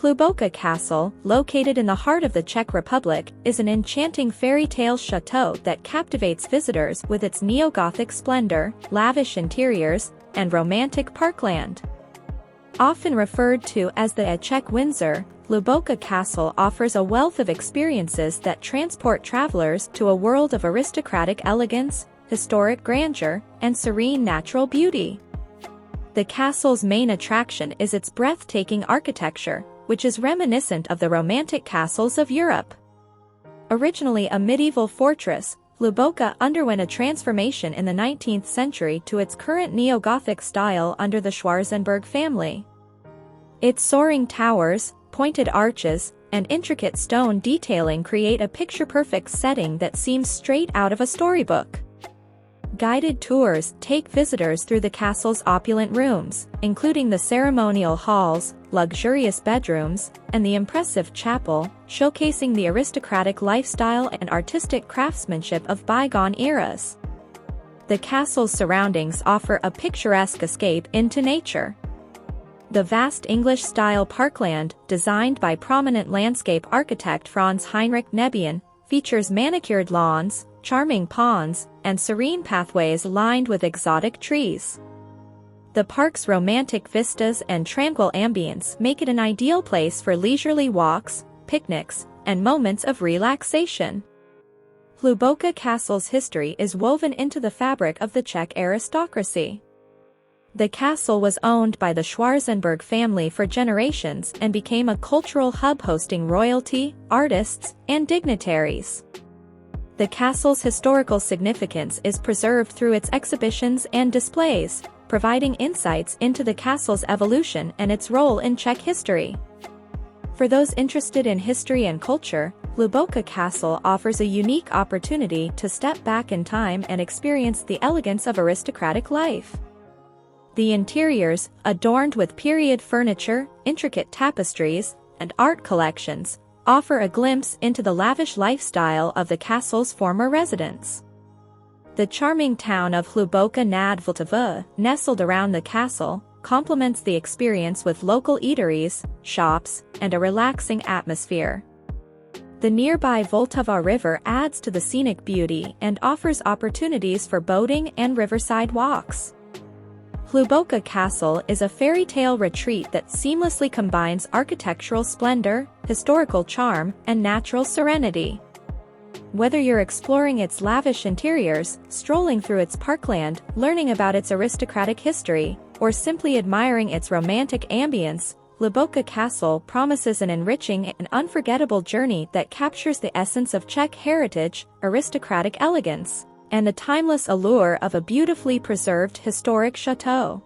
Hluboká Castle, located in the heart of the Czech Republic, is an enchanting fairy tale chateau that captivates visitors with its neo-Gothic splendor, lavish interiors, and romantic parkland. Often referred to as the Czech Windsor, Hluboká Castle offers a wealth of experiences that transport travelers to a world of aristocratic elegance, historic grandeur, and serene natural beauty. The castle's main attraction is its breathtaking architecture, which is reminiscent of the romantic castles of Europe. Originally a medieval fortress, Hluboká underwent a transformation in the 19th century to its current neo-Gothic style under the Schwarzenberg family. Its soaring towers, pointed arches, and intricate stone detailing create a picture-perfect setting that seems straight out of a storybook. Guided tours take visitors through the castle's opulent rooms, including the ceremonial halls, luxurious bedrooms, and the impressive chapel, showcasing the aristocratic lifestyle and artistic craftsmanship of bygone eras. The castle's surroundings offer a picturesque escape into nature. The vast English-style parkland, designed by prominent landscape architect Franz Heinrich Nebian, features manicured lawns, charming ponds, and serene pathways lined with exotic trees. The park's romantic vistas and tranquil ambience make it an ideal place for leisurely walks, picnics, and moments of relaxation. Hluboká Castle's history is woven into the fabric of the Czech aristocracy. The castle was owned by the Schwarzenberg family for generations and became a cultural hub hosting royalty, artists, and dignitaries. The castle's historical significance is preserved through its exhibitions and displays, providing insights into the castle's evolution and its role in Czech history. For those interested in history and culture, Hluboká Castle offers a unique opportunity to step back in time and experience the elegance of aristocratic life. The interiors, adorned with period furniture, intricate tapestries, and art collections, offer a glimpse into the lavish lifestyle of the castle's former residents. The charming town of Hluboká nad Vltavou, nestled around the castle, complements the experience with local eateries, shops, and a relaxing atmosphere. The nearby Vltava River adds to the scenic beauty and offers opportunities for boating and riverside walks. Hluboká Castle is a fairy tale retreat that seamlessly combines architectural splendor, historical charm, and natural serenity. Whether you're exploring its lavish interiors, strolling through its parkland, learning about its aristocratic history, or simply admiring its romantic ambience, Hluboká Castle promises an enriching and unforgettable journey that captures the essence of Czech heritage, aristocratic elegance, and the timeless allure of a beautifully preserved historic chateau.